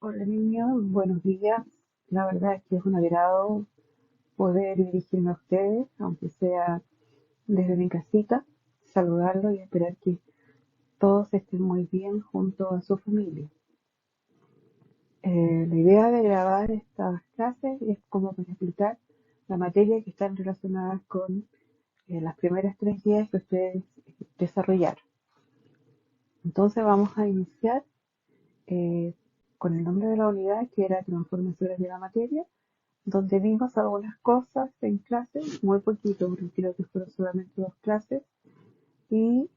Hola niños, buenos días. La verdad es que es un agrado poder dirigirme a ustedes, aunque sea desde mi casita, saludarlos y esperar que todos estén muy bien junto a su familia. La idea de grabar estas clases es como para explicar la materia que están relacionadas con las primeras 3 guías que ustedes desarrollaron. Entonces vamos a iniciar eh, con el nombre de la unidad, que era transformaciones de la materia, donde vimos algunas cosas en clase, muy poquito, porque creo que fueron solamente 2 clases, y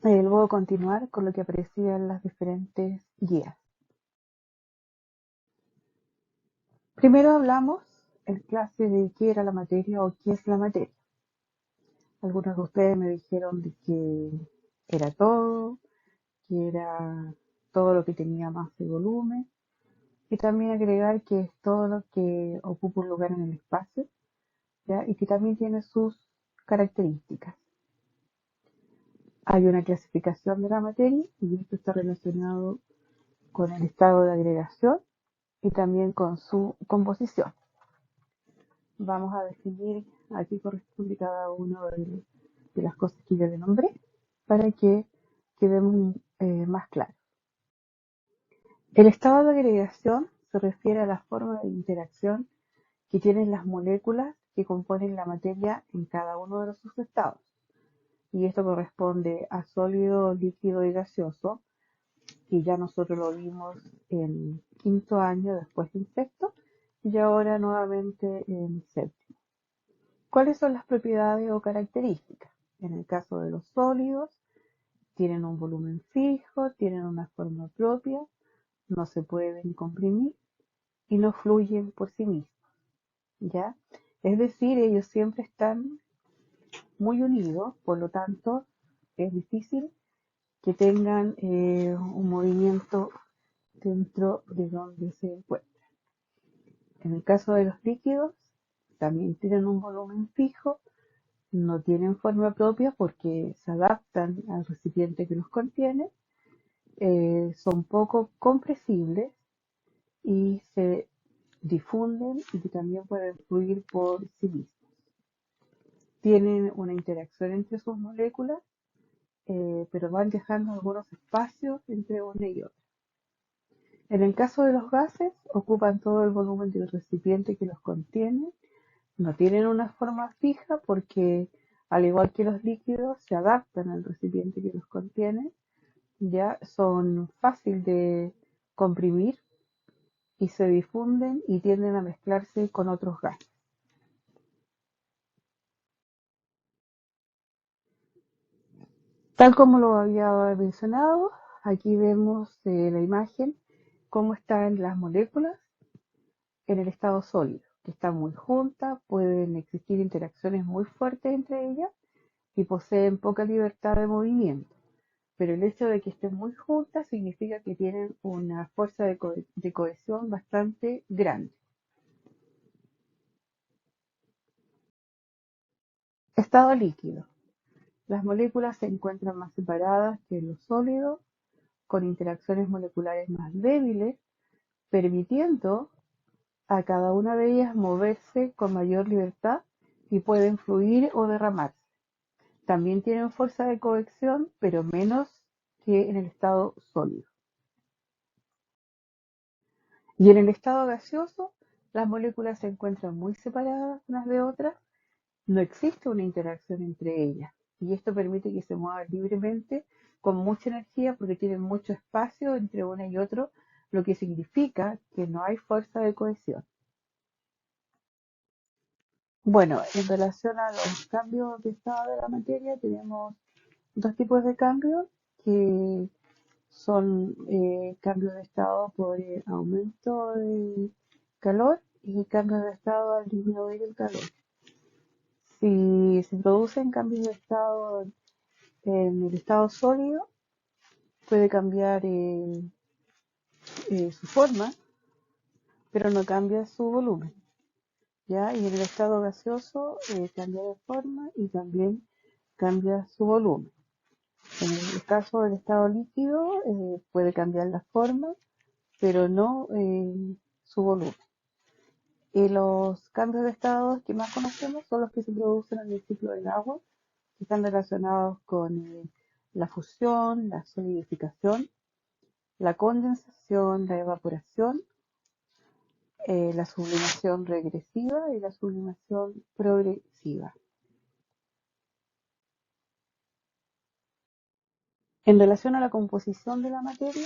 luego continuar con lo que aparecía en las diferentes guías. Primero hablamos en clase de qué era la materia o qué es la materia. Algunos de ustedes me dijeron de que era todo, que era todo lo que tenía masa y volumen, y también agregar que es todo lo que ocupa un lugar en el espacio, ¿ya? Y que también tiene sus características. Hay una clasificación de la materia y esto está relacionado con el estado de agregación y también con su composición. Vamos a definir a qué corresponde cada una de las cosas que yo le nombré para que quedemos más claros. El estado de agregación se refiere a la forma de interacción que tienen las moléculas que componen la materia en cada uno de sus estados. Y esto corresponde a sólido, líquido y gaseoso, que ya nosotros lo vimos en quinto año, después en sexto, y ahora nuevamente en séptimo. ¿Cuáles son las propiedades o características? En el caso de los sólidos, tienen un volumen fijo, tienen una forma propia, no se pueden comprimir y no fluyen por sí mismos, ¿ya? Es decir, ellos siempre están muy unidos, por lo tanto, es difícil que tengan un movimiento dentro de donde se encuentran. En el caso de los líquidos, también tienen un volumen fijo, no tienen forma propia porque se adaptan al recipiente que los contiene, son poco compresibles y se difunden y que también pueden fluir por sí mismos. Tienen una interacción entre sus moléculas, pero van dejando algunos espacios entre una y otra. En el caso de los gases, ocupan todo el volumen del recipiente que los contiene. No tienen una forma fija porque, al igual que los líquidos, se adaptan al recipiente que los contiene. Ya son fáciles de comprimir y se difunden y tienden a mezclarse con otros gases. Tal como lo había mencionado, aquí vemos la imagen, cómo están las moléculas en el estado sólido, que están muy juntas, pueden existir interacciones muy fuertes entre ellas y poseen poca libertad de movimiento. Pero el hecho de que estén muy juntas significa que tienen una fuerza de cohesión bastante grande. Estado líquido. Las moléculas se encuentran más separadas que los sólidos, con interacciones moleculares más débiles, permitiendo a cada una de ellas moverse con mayor libertad y pueden fluir o derramarse. También tienen fuerza de cohesión, pero menos que en el estado sólido. Y en el estado gaseoso, las moléculas se encuentran muy separadas unas de otras, no existe una interacción entre ellas. Y esto permite que se muevan libremente con mucha energía porque tienen mucho espacio entre una y otro, lo que significa que no hay fuerza de cohesión. Bueno, en relación a los cambios de estado de la materia, tenemos 2 tipos de cambios que son cambios de estado por aumento de calor y cambios de estado al disminuir el calor. Si se producen cambios de estado en el estado sólido, puede cambiar su forma, pero no cambia su volumen, ¿ya? Y en el estado gaseoso cambia de forma y también cambia su volumen. En el caso del estado líquido puede cambiar la forma, pero no su volumen. Y los cambios de estado que más conocemos son los que se producen en el ciclo del agua, que están relacionados con la fusión, la solidificación, la condensación, la evaporación, la sublimación regresiva y la sublimación progresiva. En relación a la composición de la materia,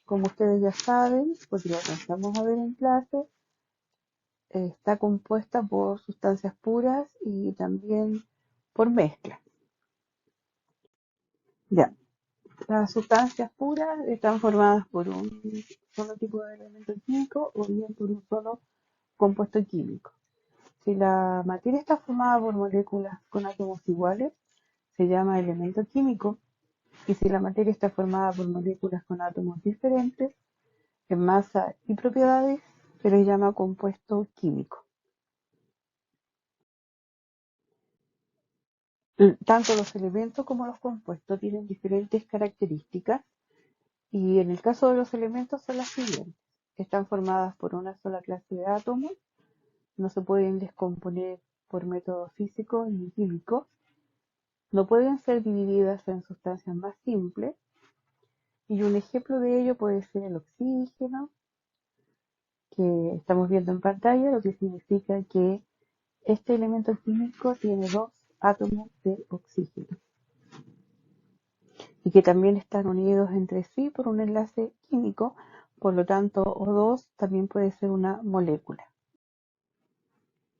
como ustedes ya saben, porque lo alcanzamos a ver en clase, está compuesta por sustancias puras y también por mezcla. Ya, las sustancias puras están formadas por un solo tipo de elemento químico o bien por un solo compuesto químico. Si la materia está formada por moléculas con átomos iguales, se llama elemento químico, y si la materia está formada por moléculas con átomos diferentes, en masa y propiedades, se les llama compuesto químico. Tanto los elementos como los compuestos tienen diferentes características y en el caso de los elementos son las siguientes. Están formadas por una sola clase de átomos, no se pueden descomponer por métodos físicos ni químicos, no pueden ser divididas en sustancias más simples y un ejemplo de ello puede ser el oxígeno que estamos viendo en pantalla, lo que significa que este elemento químico tiene dos átomos de oxígeno y que también están unidos entre sí por un enlace químico, por lo tanto O2 también puede ser una molécula.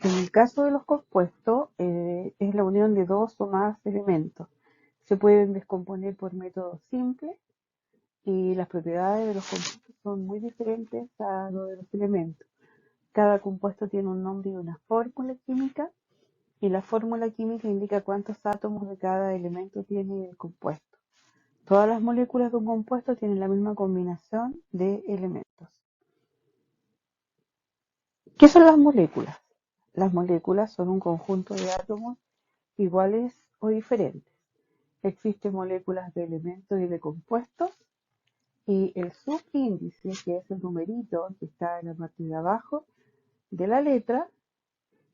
En el caso de los compuestos, es la unión de dos o más elementos. Se pueden descomponer por métodos simples y las propiedades de los compuestos son muy diferentes a lo de los elementos. Cada compuesto tiene un nombre y una fórmula química, y la fórmula química indica cuántos átomos de cada elemento tiene el compuesto. Todas las moléculas de un compuesto tienen la misma combinación de elementos. ¿Qué son las moléculas? Las moléculas son un conjunto de átomos iguales o diferentes. Existen moléculas de elementos y de compuestos, y el subíndice, que es el numerito que está en la parte de abajo de la letra,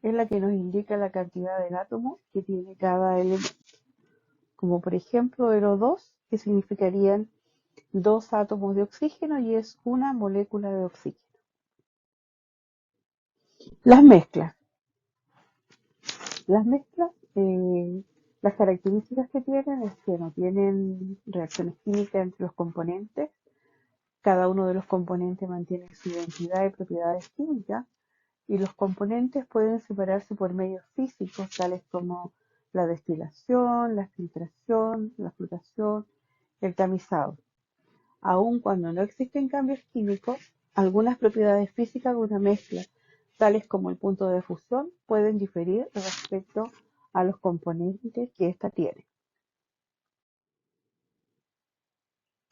es la que nos indica la cantidad de átomos que tiene cada elemento. Como por ejemplo el O2, que significarían dos átomos de oxígeno y es una molécula de oxígeno. Las mezclas. Las mezclas, las características que tienen es que no tienen reacciones químicas entre los componentes. Cada uno de los componentes mantiene su identidad y propiedades químicas, y los componentes pueden separarse por medios físicos, tales como la destilación, la filtración, la flotación, el tamizado. Aun cuando no existen cambios químicos, algunas propiedades físicas de una mezcla, tales como el punto de fusión, pueden diferir respecto a los componentes que ésta tiene.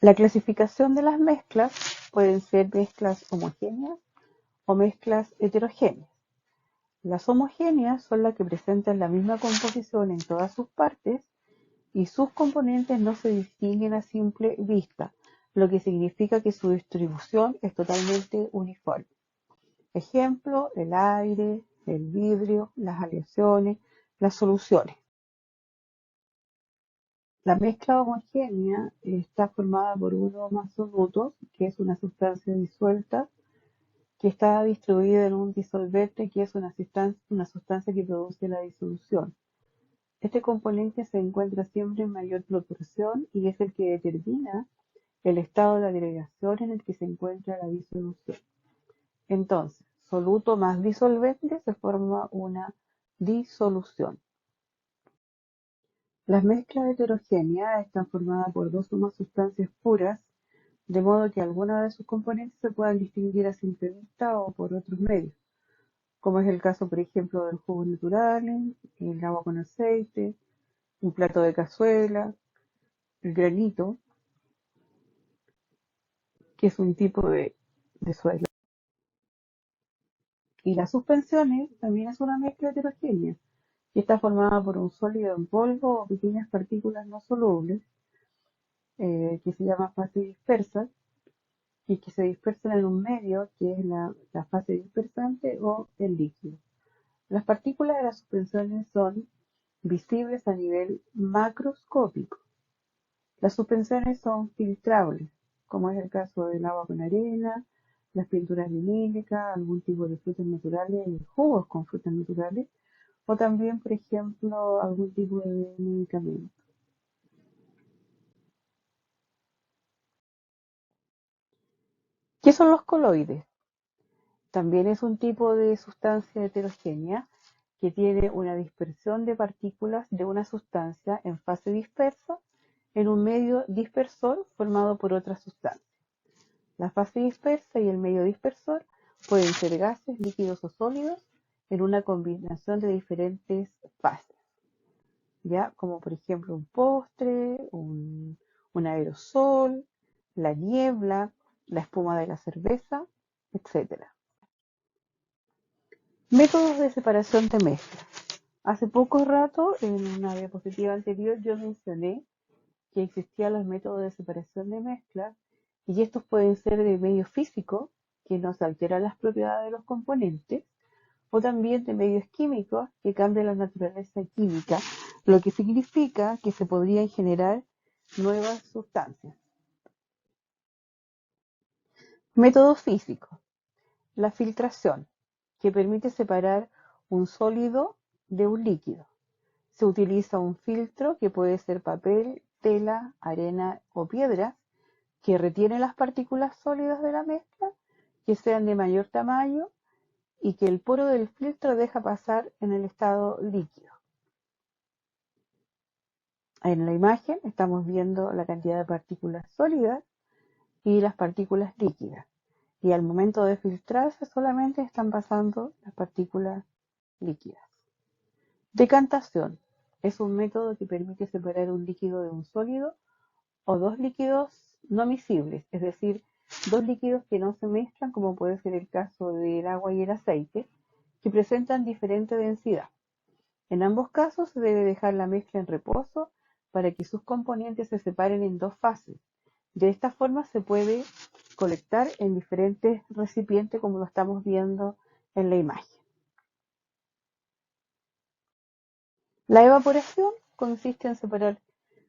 La clasificación de las mezclas pueden ser mezclas homogéneas o mezclas heterogéneas. Las homogéneas son las que presentan la misma composición en todas sus partes y sus componentes no se distinguen a simple vista, lo que significa que su distribución es totalmente uniforme. Ejemplo, el aire, el vidrio, las aleaciones, las soluciones. La mezcla homogénea está formada por uno o más solutos, que es una sustancia disuelta, que está distribuida en un disolvente, que es una sustancia que produce la disolución. Este componente se encuentra siempre en mayor proporción y es el que determina el estado de agregación en el que se encuentra la disolución. Entonces, soluto más disolvente se forma una disolución. Las mezclas heterogéneas están formadas por dos o más sustancias puras, de modo que algunas de sus componentes se puedan distinguir a simple vista o por otros medios, como es el caso, por ejemplo, del jugo natural, el agua con aceite, un plato de cazuela, el granito, que es un tipo de suelo. Y las suspensiones también es una mezcla heterogénea, que está formada por un sólido en polvo o pequeñas partículas no solubles, que se llama fase dispersa, y que se dispersan en un medio que es la fase dispersante o el líquido. Las partículas de las suspensiones son visibles a nivel macroscópico. Las suspensiones son filtrables, como es el caso del agua con arena, las pinturas vinílicas, algún tipo de frutas naturales, jugos con frutas naturales, o también, por ejemplo, algún tipo de medicamento. ¿Qué son los coloides? También es un tipo de sustancia heterogénea que tiene una dispersión de partículas de una sustancia en fase dispersa en un medio dispersor formado por otra sustancia. La fase dispersa y el medio dispersor pueden ser gases, líquidos o sólidos en una combinación de diferentes fases, ¿ya? Como por ejemplo un postre, un aerosol, la niebla, la espuma de la cerveza, etcétera. Métodos de separación de mezcla. Hace poco rato, en una diapositiva anterior, yo mencioné que existían los métodos de separación de mezcla y estos pueden ser de medio físico, que nos alteran las propiedades de los componentes, o también de medios químicos que cambian la naturaleza química, lo que significa que se podrían generar nuevas sustancias. Método físico. La filtración, que permite separar un sólido de un líquido. Se utiliza un filtro que puede ser papel, tela, arena o piedras que retiene las partículas sólidas de la mezcla, que sean de mayor tamaño y que el poro del filtro deja pasar en el estado líquido. En la imagen estamos viendo la cantidad de partículas sólidas y las partículas líquidas. Y al momento de filtrarse solamente están pasando las partículas líquidas. Decantación es un método que permite separar un líquido de un sólido o dos líquidos no miscibles, es decir, dos líquidos que no se mezclan, como puede ser el caso del agua y el aceite, que presentan diferente densidad. En ambos casos se debe dejar la mezcla en reposo para que sus componentes se separen en dos fases. De esta forma se puede colectar en diferentes recipientes como lo estamos viendo en la imagen. La evaporación consiste en separar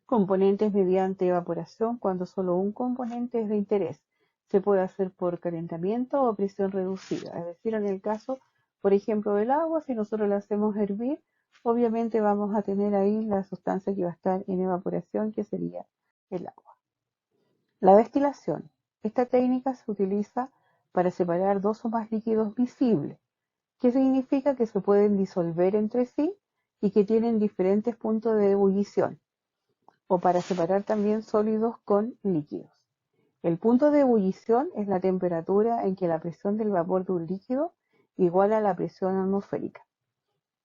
componentes mediante evaporación cuando solo un componente es de interés. Se puede hacer por calentamiento o presión reducida. Es decir, en el caso, por ejemplo, del agua, si nosotros la hacemos hervir, obviamente vamos a tener ahí la sustancia que va a estar en evaporación, que sería el agua. La destilación. Esta técnica se utiliza para separar dos o más líquidos visibles, que significa que se pueden disolver entre sí y que tienen diferentes puntos de ebullición, o para separar también sólidos con líquidos. El punto de ebullición es la temperatura en que la presión del vapor de un líquido iguala a la presión atmosférica.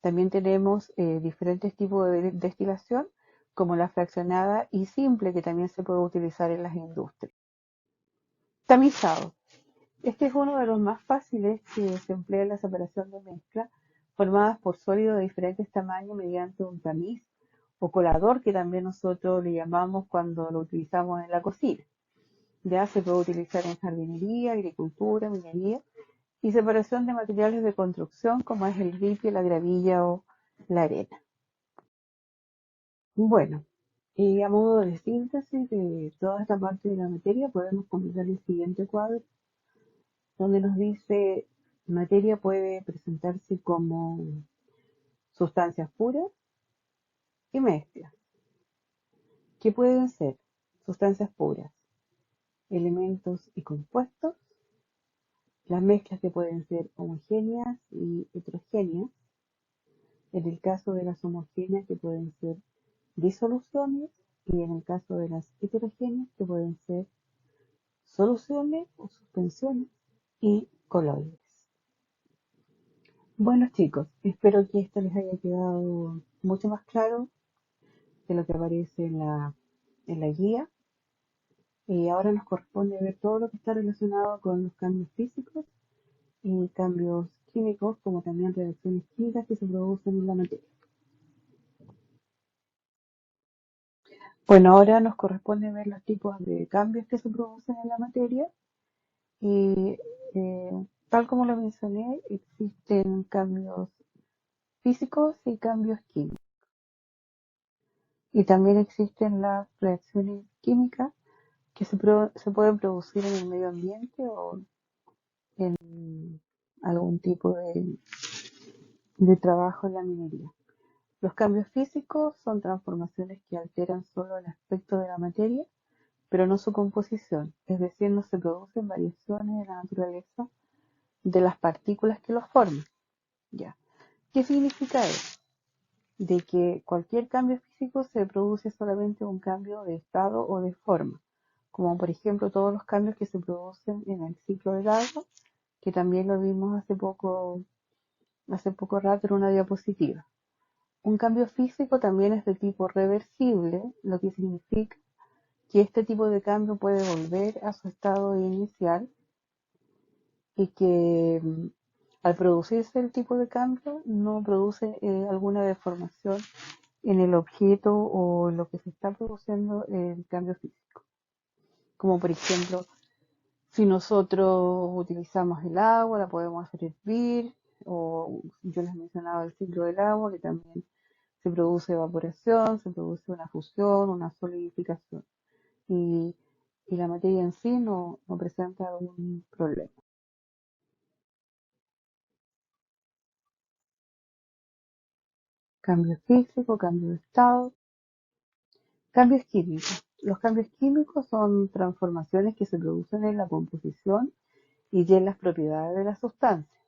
También tenemos diferentes tipos de destilación, como la fraccionada y simple, que también se puede utilizar en las industrias. Tamizado. Este es uno de los más fáciles que se emplea en la separación de mezclas formadas por sólidos de diferentes tamaños mediante un tamiz o colador, que también nosotros le llamamos cuando lo utilizamos en la cocina. Ya se puede utilizar en jardinería, agricultura, minería y separación de materiales de construcción como es el ripio, la gravilla o la arena. Bueno, y a modo de síntesis de toda esta parte de la materia, podemos completar el siguiente cuadro, donde nos dice: materia puede presentarse como sustancias puras y mezclas, que pueden ser sustancias puras, elementos y compuestos, las mezclas que pueden ser homogéneas y heterogéneas, en el caso de las homogéneas que pueden ser disoluciones y en el caso de las heterogéneas que pueden ser soluciones o suspensiones y coloides. Bueno chicos, espero que esto les haya quedado mucho más claro de lo que aparece en la guía. Y ahora nos corresponde ver todo lo que está relacionado con los cambios físicos y cambios químicos, como también reacciones químicas que se producen en la materia. Bueno, ahora nos corresponde ver los tipos de cambios que se producen en la materia Y tal como lo mencioné, existen cambios físicos y cambios químicos. Y también existen las reacciones químicas que se pueden producir en el medio ambiente o en algún tipo de trabajo en la minería. Los cambios físicos son transformaciones que alteran solo el aspecto de la materia, pero no su composición, es decir, no se producen variaciones en la naturaleza de las partículas que los forman. ¿Ya? ¿Qué significa eso? De que cualquier cambio físico se produce solamente un cambio de estado o de forma, como por ejemplo todos los cambios que se producen en el ciclo del agua, que también lo vimos hace poco rato en una diapositiva. Un cambio físico también es de tipo reversible, lo que significa que este tipo de cambio puede volver a su estado inicial y que al producirse el tipo de cambio no produce alguna deformación en el objeto o en lo que se está produciendo el cambio físico. Como por ejemplo, si nosotros utilizamos el agua, la podemos hacer hervir, o yo les mencionaba el ciclo del agua, que también se produce evaporación, se produce una fusión, una solidificación. Y, y la materia en sí no presenta algún problema. Cambio físico, cambio de estado, cambios químicos. Los cambios químicos son transformaciones que se producen en la composición y en las propiedades de la sustancia.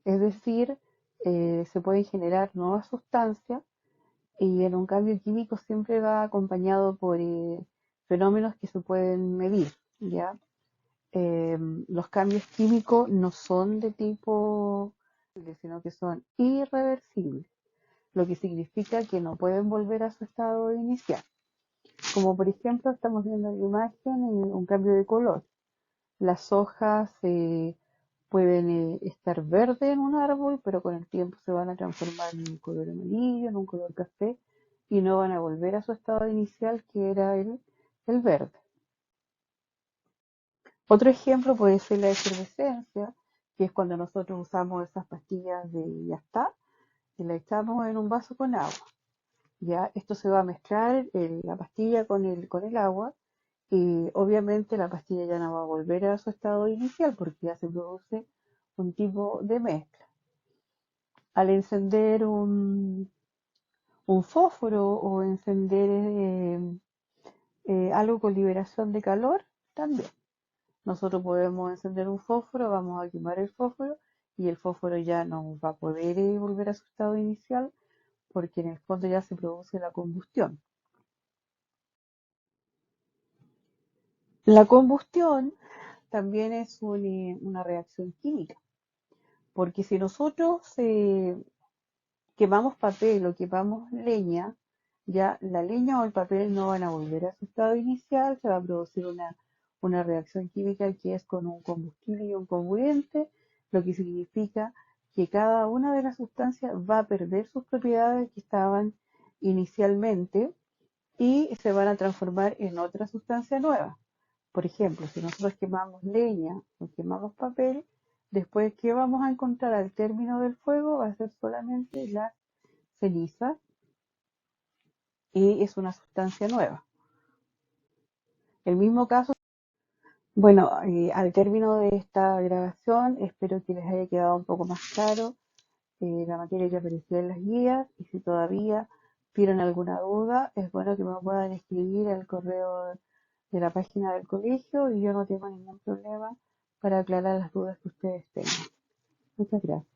Es decir, se pueden generar nuevas sustancias y en un cambio químico siempre va acompañado por fenómenos que se pueden medir, ¿ya? Eh, los cambios químicos no son de tipo, sino que son irreversibles, lo que significa que no pueden volver a su estado inicial. Como por ejemplo estamos viendo en la imagen un cambio de color. Las hojas pueden estar verdes en un árbol, pero con el tiempo se van a transformar en un color amarillo, en un color café, y no van a volver a su estado inicial, que era el verde. Otro ejemplo puede ser la efervescencia, que es cuando nosotros usamos esas pastillas de ya está, y la echamos en un vaso con agua. Ya esto se va a mezclar la pastilla con el agua y obviamente la pastilla ya no va a volver a su estado inicial porque ya se produce un tipo de mezcla. Al encender un fósforo o encender algo con liberación de calor, también. Nosotros podemos encender un fósforo, vamos a quemar el fósforo y el fósforo ya no va a poder volver a su estado inicial porque en el fondo ya se produce la combustión. La combustión también es una reacción química, porque si nosotros quemamos papel o quemamos leña, ya la leña o el papel no van a volver a su estado inicial, se va a producir una reacción química que es con un combustible y un comburente, lo que significa que cada una de las sustancias va a perder sus propiedades que estaban inicialmente y se van a transformar en otra sustancia nueva. Por ejemplo, si nosotros quemamos leña o quemamos papel, después, ¿qué vamos a encontrar al término del fuego? Va a ser solamente la ceniza y es una sustancia nueva. El mismo caso, bueno, al término de esta grabación, espero que les haya quedado un poco más claro la materia que apareció en las guías y si todavía tienen alguna duda, es bueno que me puedan escribir al correo de la página del colegio y yo no tengo ningún problema para aclarar las dudas que ustedes tengan. Muchas gracias.